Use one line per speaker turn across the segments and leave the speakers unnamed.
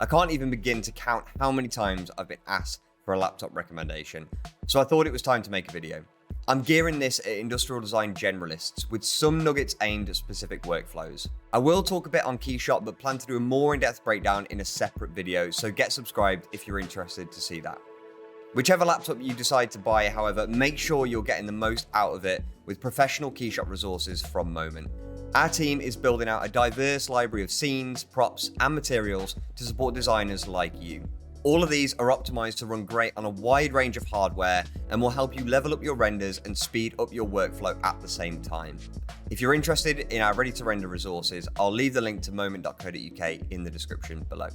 I can't even begin to count how many times I've been asked for a laptop recommendation, so I thought it was time to make a video. I'm gearing this at industrial design generalists with some nuggets aimed at specific workflows. I will talk a bit on KeyShot, but plan to do a more in-depth breakdown in a separate video, so get subscribed if you're interested to see that. Whichever laptop you decide to buy, however, make sure you're getting the most out of it with professional KeyShot resources from Moment. Our team is building out a diverse library of scenes, props, and materials to support designers like you. All of these are optimized to run great on a wide range of hardware and will help you level up your renders and speed up your workflow at the same time. If you're interested in our ready-to-render resources, I'll leave the link to moment.co.uk in the description below.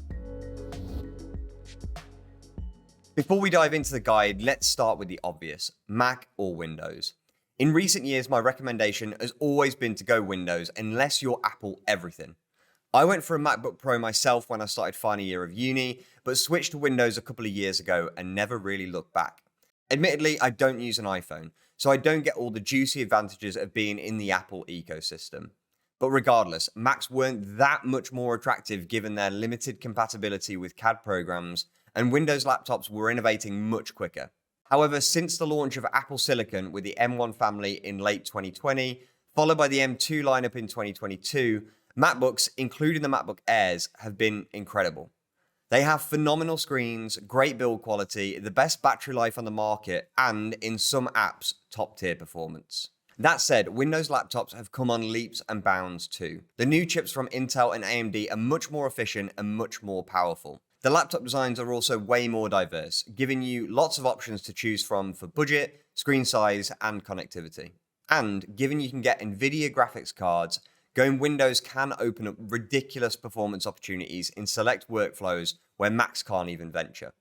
Before we dive into the guide, let's start with the obvious: Mac or Windows. In recent years, my recommendation has always been to go Windows unless you're Apple everything. I went for a MacBook Pro myself when I started final year of uni, but switched to Windows a couple of years ago and never really looked back. Admittedly, I don't use an iPhone, so I don't get all the juicy advantages of being in the Apple ecosystem. But regardless, Macs weren't that much more attractive given their limited compatibility with CAD programs, and Windows laptops were innovating much quicker. However, since the launch of Apple Silicon with the M1 family in late 2020, followed by the M2 lineup in 2022, MacBooks, including the MacBook Airs, have been incredible. They have phenomenal screens, great build quality, the best battery life on the market, and in some apps, top-tier performance. That said, Windows laptops have come on leaps and bounds too. The new chips from Intel and AMD are much more efficient and much more powerful. The laptop designs are also way more diverse, giving you lots of options to choose from for budget, screen size, and connectivity. And given you can get NVIDIA graphics cards, going Windows can open up ridiculous performance opportunities in select workflows where Macs can't even venture.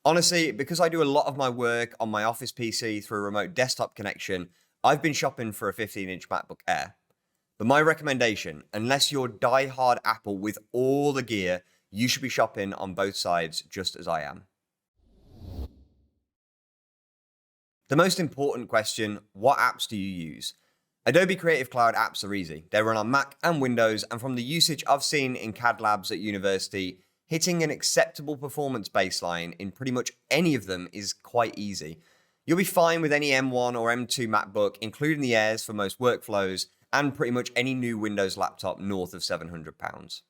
Honestly, because I do a lot of my work on my office PC through a remote desktop connection, I've been shopping for a 15-inch MacBook Air. But my recommendation, unless you're die-hard Apple with all the gear, you should be shopping on both sides just as I am. The most important question: what apps do you use? Adobe Creative Cloud apps are easy. They run on Mac and Windows, and from the usage I've seen in CAD labs at university, hitting an acceptable performance baseline in pretty much any of them is quite easy. You'll be fine with any M1 or M2 MacBook, including the Airs for most workflows, and pretty much any new Windows laptop north of £700.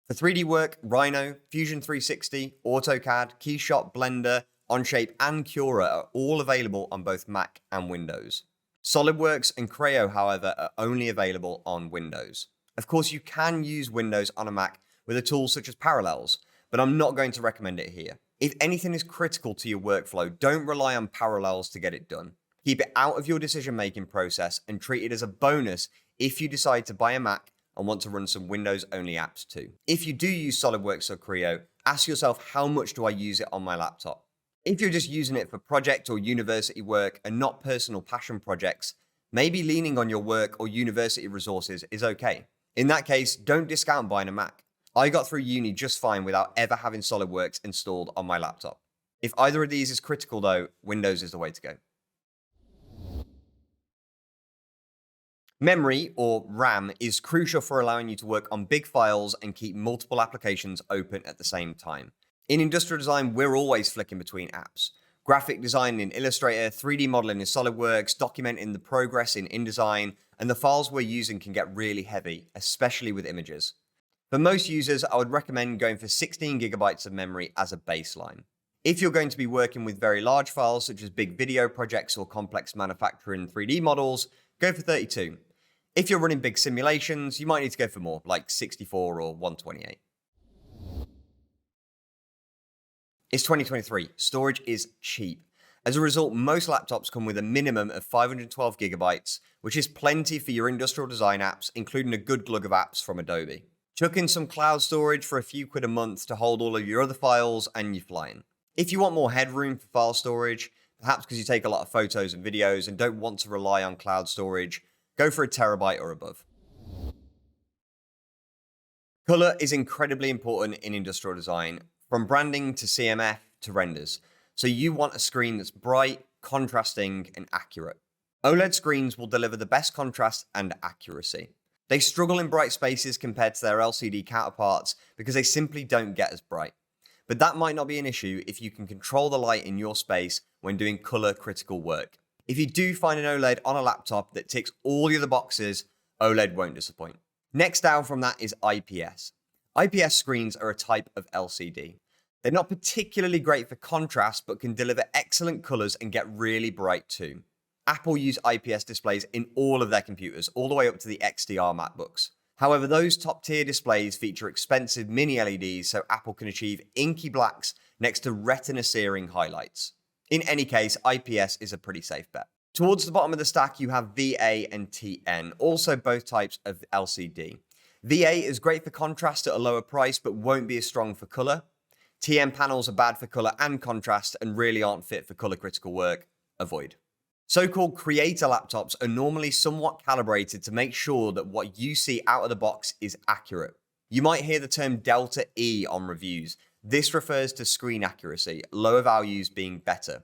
For 3D work, Rhino, Fusion 360, AutoCAD, KeyShot, Blender, Onshape, and Cura are all available on both Mac and Windows. SolidWorks and Creo, however, are only available on Windows. Of course, you can use Windows on a Mac with a tool such as Parallels, but I'm not going to recommend it here. If anything is critical to your workflow, don't rely on Parallels to get it done. Keep it out of your decision-making process and treat it as a bonus if you decide to buy a Mac and want to run some Windows-only apps too. If you do use SolidWorks or Creo, ask yourself, how much do I use it on my laptop? If you're just using it for project or university work and not personal passion projects, maybe leaning on your work or university resources is okay. In that case, don't discount buying a Mac. I got through uni just fine without ever having SolidWorks installed on my laptop. If either of these is critical though, Windows is the way to go. Memory, or RAM, is crucial for allowing you to work on big files and keep multiple applications open at the same time. In industrial design, we're always flicking between apps. Graphic design in Illustrator, 3D modeling in SolidWorks, documenting the progress in InDesign, and the files we're using can get really heavy, especially with images. For most users, I would recommend going for 16 gigabytes of memory as a baseline. If you're going to be working with very large files, such as big video projects or complex manufacturing 3D models, go for 32. If you're running big simulations, you might need to go for more, like 64 or 128. It's 2023. Storage is cheap. As a result, most laptops come with a minimum of 512 gigabytes, which is plenty for your industrial design apps, including a good glug of apps from Adobe. Chuck in some cloud storage for a few quid a month to hold all of your other files, and you're flying. If you want more headroom for file storage, perhaps because you take a lot of photos and videos and don't want to rely on cloud storage, go for a terabyte or above. Color is incredibly important in industrial design, from branding to CMF to renders. So you want a screen that's bright, contrasting, and accurate. OLED screens will deliver the best contrast and accuracy. They struggle in bright spaces compared to their LCD counterparts because they simply don't get as bright. but that might not be an issue if you can control the light in your space when doing color critical work. If you do find an OLED on a laptop that ticks all the other boxes, OLED won't disappoint. Next down from that is IPS. IPS screens are a type of LCD. They're not particularly great for contrast, but can deliver excellent colors and get really bright too. Apple use IPS displays in all of their computers, all the way up to the XDR MacBooks. However, those top tier displays feature expensive mini LEDs, so Apple can achieve inky blacks next to retina searing highlights. In any case, IPS is a pretty safe bet. Towards the bottom of the stack, you have VA and TN, also both types of LCD. VA is great for contrast at a lower price, but won't be as strong for color. TN panels are bad for color and contrast and really aren't fit for color critical work. Avoid. So-called creator laptops are normally somewhat calibrated to make sure that what you see out of the box is accurate. You might hear the term Delta E on reviews. This refers to screen accuracy, lower values being better.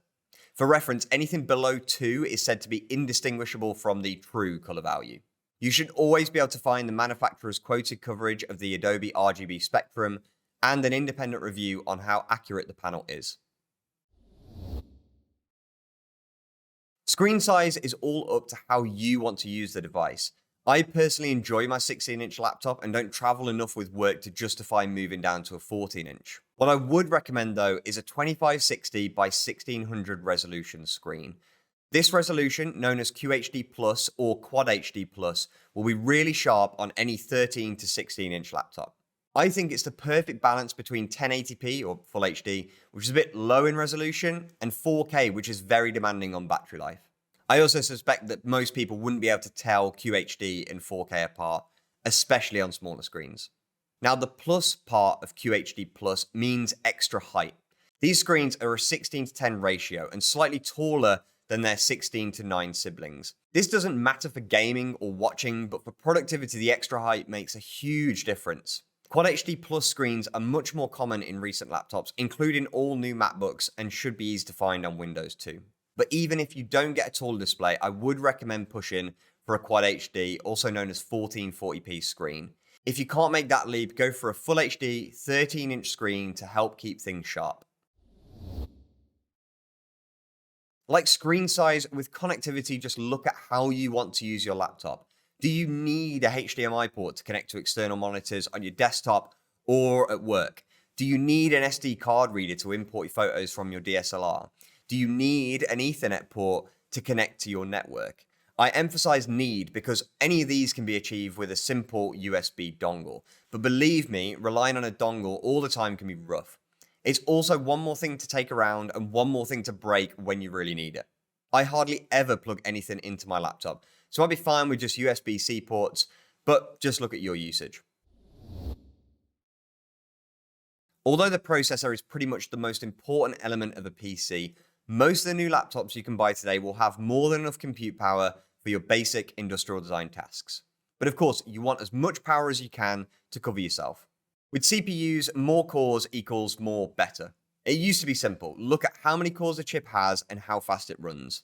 For reference, anything below 2 is said to be indistinguishable from the true color value. You should always be able to find the manufacturer's quoted coverage of the Adobe RGB spectrum and an independent review on how accurate the panel is. Screen size is all up to how you want to use the device. I personally enjoy my 16-inch laptop and don't travel enough with work to justify moving down to a 14-inch. What I would recommend though is a 2560 by 1600 resolution screen. This resolution, known as QHD Plus or Quad HD Plus, will be really sharp on any 13 to 16-inch laptop. I think it's the perfect balance between 1080p or Full HD, which is a bit low in resolution, and 4K, which is very demanding on battery life. I also suspect that most people wouldn't be able to tell QHD and 4K apart, especially on smaller screens. Now, the plus part of QHD Plus means extra height. These screens are a 16:10 ratio and slightly taller than their 16:9 siblings. This doesn't matter for gaming or watching, but for productivity, the extra height makes a huge difference. Quad HD Plus screens are much more common in recent laptops, including all new MacBooks, and should be easy to find on Windows too. But even if you don't get a taller display, I would recommend pushing for a Quad HD, also known as 1440p screen. If you can't make that leap, go for a Full HD 13-inch screen to help keep things sharp. Like screen size, with connectivity, just look at how you want to use your laptop. Do you need a HDMI port to connect to external monitors on your desktop or at work? Do you need an SD card reader to import your photos from your DSLR? Do you need an Ethernet port to connect to your network? I emphasize need because any of these can be achieved with a simple USB dongle. But believe me, relying on a dongle all the time can be rough. It's also one more thing to take around and one more thing to break when you really need it. I hardly ever plug anything into my laptop, so I'd be fine with just USB-C ports, but just look at your usage. Although the processor is pretty much the most important element of a PC, most of the new laptops you can buy today will have more than enough compute power for your basic industrial design tasks. But of course, you want as much power as you can to cover yourself. With CPUs, more cores equals more better. It used to be simple. Look at how many cores a chip has and how fast it runs.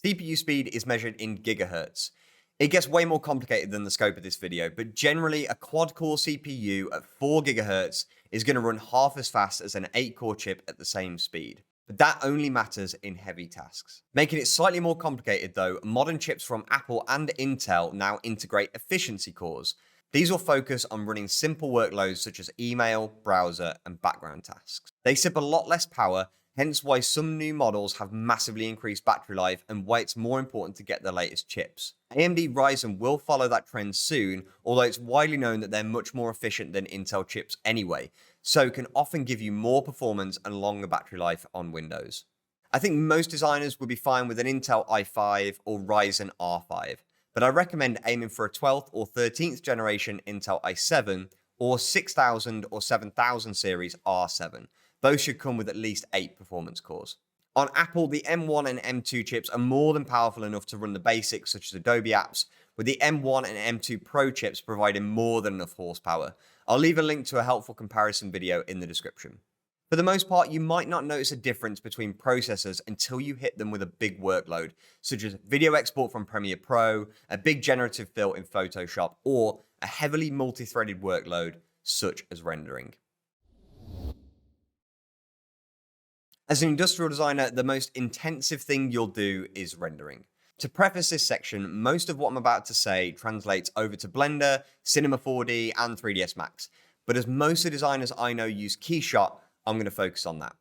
CPU speed is measured in gigahertz. It gets way more complicated than the scope of this video, but generally a quad-core CPU at 4 GHz is going to run half as fast as an 8-core chip at the same speed. But that only matters in heavy tasks. Making it slightly more complicated though, modern chips from Apple and Intel now integrate efficiency cores. These will focus on running simple workloads such as email, browser, and background tasks. They sip a lot less power, hence why some new models have massively increased battery life and why it's more important to get the latest chips. AMD Ryzen will follow that trend soon, although it's widely known that they're much more efficient than Intel chips anyway, so can often give you more performance and longer battery life on Windows. I think most designers would be fine with an Intel i5 or Ryzen R5, but I recommend aiming for a 12th or 13th generation Intel i7 or 6000 or 7000 series R7. Those should come with at least 8 performance cores. On Apple, the M1 and M2 chips are more than powerful enough to run the basics such as Adobe apps, with the M1 and M2 Pro chips providing more than enough horsepower. I'll leave a link to a helpful comparison video in the description. For the most part, you might not notice a difference between processors until you hit them with a big workload, such as video export from Premiere Pro, a big generative fill in Photoshop, or a heavily multi-threaded workload such as rendering. As an industrial designer, the most intensive thing you'll do is rendering. To preface this section, most of what I'm about to say translates over to Blender, Cinema 4D, and 3ds Max. But as most of the designers I know use KeyShot, I'm going to focus on that.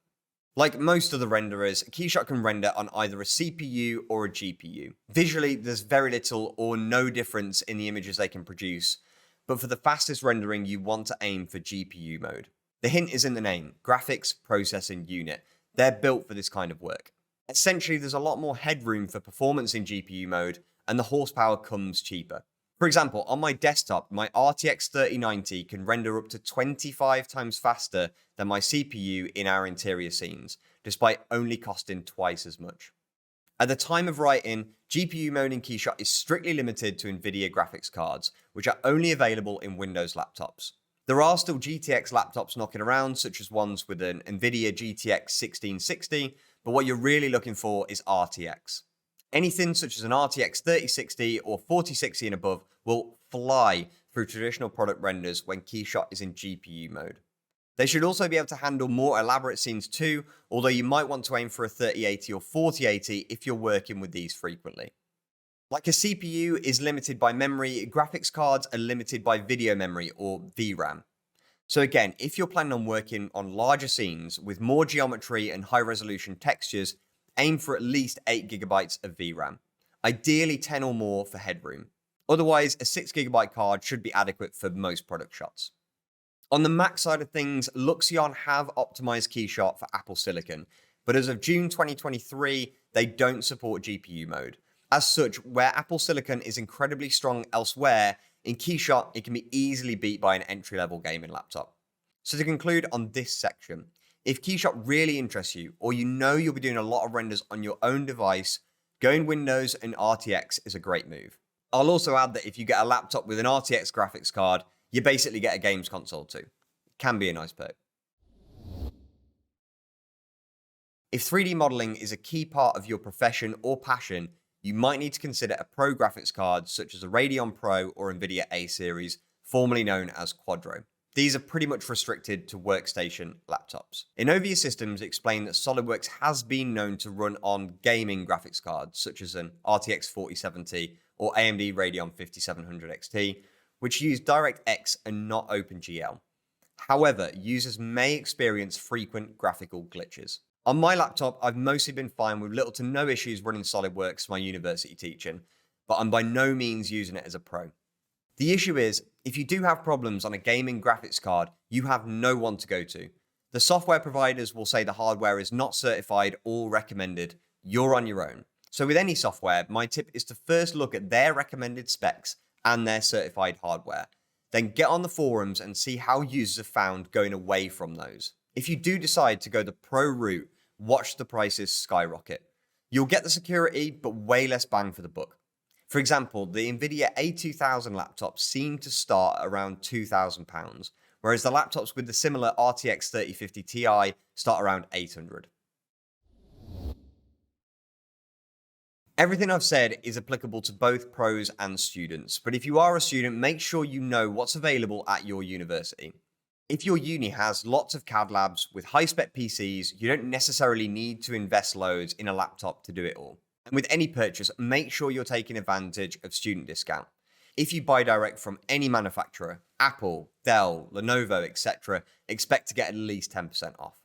Like most of the renderers, KeyShot can render on either a CPU or a GPU. Visually, there's very little or no difference in the images they can produce, but for the fastest rendering, you want to aim for GPU mode. The hint is in the name, Graphics Processing Unit. They're built for this kind of work. Essentially, there's a lot more headroom for performance in GPU mode, and the horsepower comes cheaper. For example, on my desktop, my RTX 3090 can render up to 25 times faster than my CPU in our interior scenes, despite only costing twice as much. At the time of writing, GPU mode in KeyShot is strictly limited to NVIDIA graphics cards, which are only available in Windows laptops. There are still GTX laptops knocking around, such as ones with an NVIDIA GTX 1660, but what you're really looking for is RTX. Anything such as an RTX 3060 or 4060 and above will fly through traditional product renders when KeyShot is in GPU mode. They should also be able to handle more elaborate scenes too, although you might want to aim for a 3080 or 4080 if you're working with these frequently. Like a CPU is limited by memory, graphics cards are limited by video memory or VRAM. So again, if you're planning on working on larger scenes with more geometry and high resolution textures, aim for at least 8GB of VRAM. Ideally 10 or more for headroom. Otherwise, a 6GB card should be adequate for most product shots. On the Mac side of things, Luxion have optimized KeyShot for Apple Silicon, but as of June 2023, they don't support GPU mode. As such, where Apple Silicon is incredibly strong elsewhere, in KeyShot, it can be easily beat by an entry-level gaming laptop. So to conclude on this section, if KeyShot really interests you, or you know you'll be doing a lot of renders on your own device, going Windows and RTX is a great move. I'll also add that if you get a laptop with an RTX graphics card, you basically get a games console too. It can be a nice perk. If 3D modeling is a key part of your profession or passion, you might need to consider a pro graphics card such as a Radeon Pro or NVIDIA A series, formerly known as Quadro. These are pretty much restricted to workstation laptops. Innovia Systems explained that SolidWorks has been known to run on gaming graphics cards such as an RTX 4070 or AMD Radeon 5700 XT, which use DirectX and not OpenGL. However, users may experience frequent graphical glitches. On my laptop, I've mostly been fine with little to no issues running SolidWorks for my university teaching, but I'm by no means using it as a pro. The issue is, if you do have problems on a gaming graphics card, you have no one to go to. The software providers will say the hardware is not certified or recommended. You're on your own. So with any software, my tip is to first look at their recommended specs and their certified hardware. Then get on the forums and see how users have found going away from those. If you do decide to go the pro route, watch the prices skyrocket. You'll get the security, but way less bang for the buck. For example, the NVIDIA A2000 laptops seem to start at around £2,000, whereas the laptops with the similar RTX 3050 Ti start around $800. Everything I've said is applicable to both pros and students, but if you are a student, make sure you know what's available at your university. If your uni has lots of CAD labs with high-spec PCs, you don't necessarily need to invest loads in a laptop to do it all. And with any purchase, make sure you're taking advantage of student discount. If you buy direct from any manufacturer, Apple, Dell, Lenovo, etc., expect to get at least 10% off.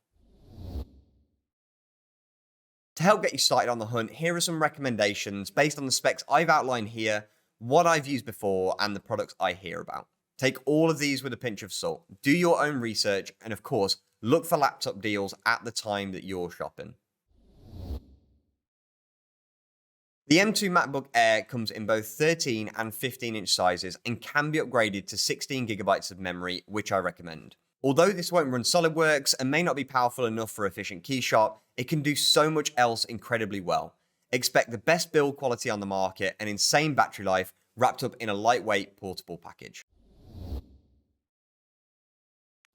To help get you started on the hunt, here are some recommendations based on the specs I've outlined here, what I've used before, and the products I hear about. Take all of these with a pinch of salt. Do your own research, and of course, look for laptop deals at the time that you're shopping. The M2 MacBook Air comes in both 13 and 15-inch sizes and can be upgraded to 16GB of memory, which I recommend. Although this won't run SolidWorks and may not be powerful enough for efficient KeyShot, it can do so much else incredibly well. Expect the best build quality on the market and insane battery life wrapped up in a lightweight portable package.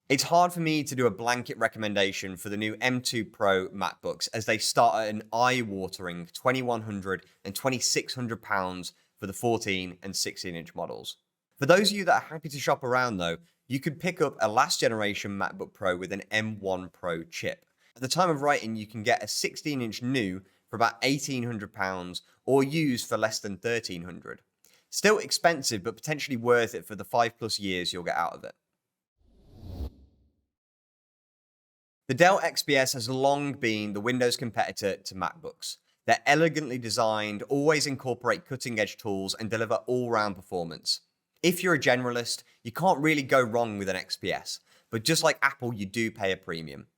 It's hard for me to do a blanket recommendation for the new M2 Pro MacBooks as they start at an eye-watering £2,100 and £2,600 for the 14 and 16-inch models. For those of you that are happy to shop around though, you could pick up a last generation MacBook Pro with an M1 Pro chip. At the time of writing, you can get a 16-inch new for about £1,800 or used for less than £1,300. Still expensive, but potentially worth it for the 5+ years you'll get out of it. The Dell XPS has long been the Windows competitor to MacBooks. They're elegantly designed, always incorporate cutting-edge tools, and deliver all-round performance. If you're a generalist, you can't really go wrong with an XPS, but just like Apple, you do pay a premium.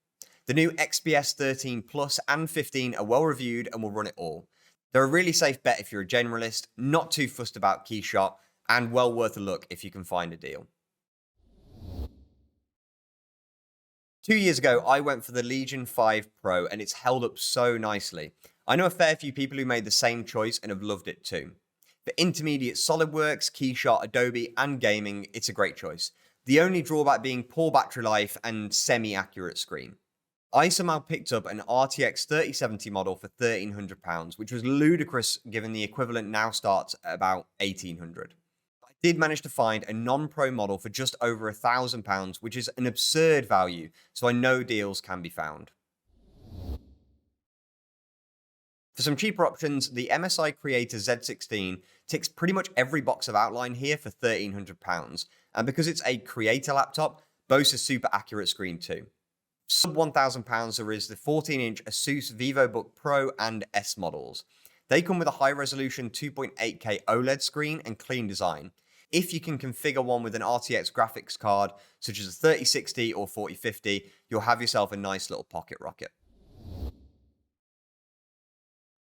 The new XPS 13 Plus and 15 are well-reviewed and will run it all. They're a really safe bet if you're a generalist, not too fussed about KeyShot, and well worth a look if you can find a deal. 2 years ago, I went for the Legion 5 Pro, and it's held up so nicely. I know a fair few people who made the same choice and have loved it too. For intermediate SolidWorks, KeyShot, Adobe, and gaming, it's a great choice. The only drawback being poor battery life and semi-accurate screen. I somehow picked up an RTX 3070 model for £1,300, which was ludicrous given the equivalent now starts at about £1,800. I did manage to find a non-pro model for just over £1,000, which is an absurd value, so I know deals can be found. For some cheaper options, the MSI Creator Z16 ticks pretty much every box of outline here for £1,300, and because it's a creator laptop, boasts a super accurate screen too. Sub £1,000 there is the 14-inch Asus VivoBook Pro and S models. They come with a high-resolution 2.8K OLED screen and clean design. If you can configure one with an RTX graphics card, such as a 3060 or 4050, you'll have yourself a nice little pocket rocket.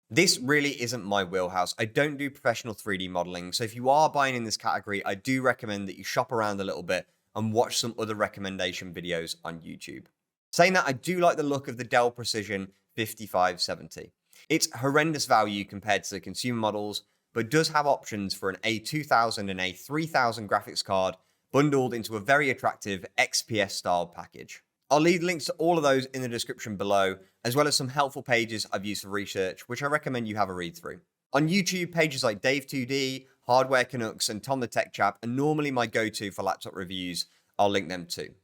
This really isn't my wheelhouse. I don't do professional 3D modeling, so if you are buying in this category, I do recommend that you shop around a little bit and watch some other recommendation videos on YouTube. Saying that, I do like the look of the Dell Precision 5570. It's horrendous value compared to the consumer models, but does have options for an A2000 and A3000 graphics card bundled into a very attractive XPS style package. I'll leave links to all of those in the description below, as well as some helpful pages I've used for research, which I recommend you have a read through. On YouTube, pages like Dave2D, Hardware Canucks, and Tom the Tech Chap are normally my go-to for laptop reviews. I'll link them too.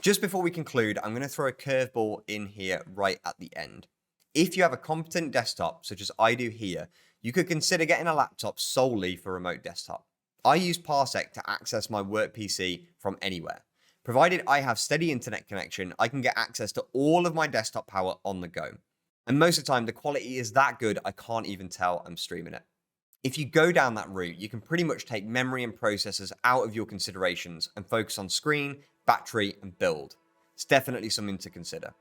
Just before we conclude, I'm going to throw a curveball in here right at the end. If you have a competent desktop, such as I do here, you could consider getting a laptop solely for remote desktop. I use Parsec to access my work PC from anywhere. Provided I have steady internet connection, I can get access to all of my desktop power on the go. And most of the time, the quality is that good, I can't even tell I'm streaming it. If you go down that route, you can pretty much take memory and processors out of your considerations and focus on screen, battery, and build. It's definitely something to consider.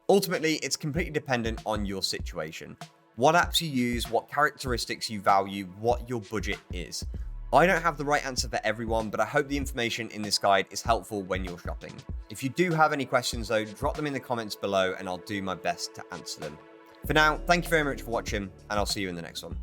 Ultimately, it's completely dependent on your situation. What apps you use, what characteristics you value, what your budget is. I don't have the right answer for everyone, but I hope the information in this guide is helpful when you're shopping. If you do have any questions though, drop them in the comments below and I'll do my best to answer them. For now, thank you very much for watching, and I'll see you in the next one.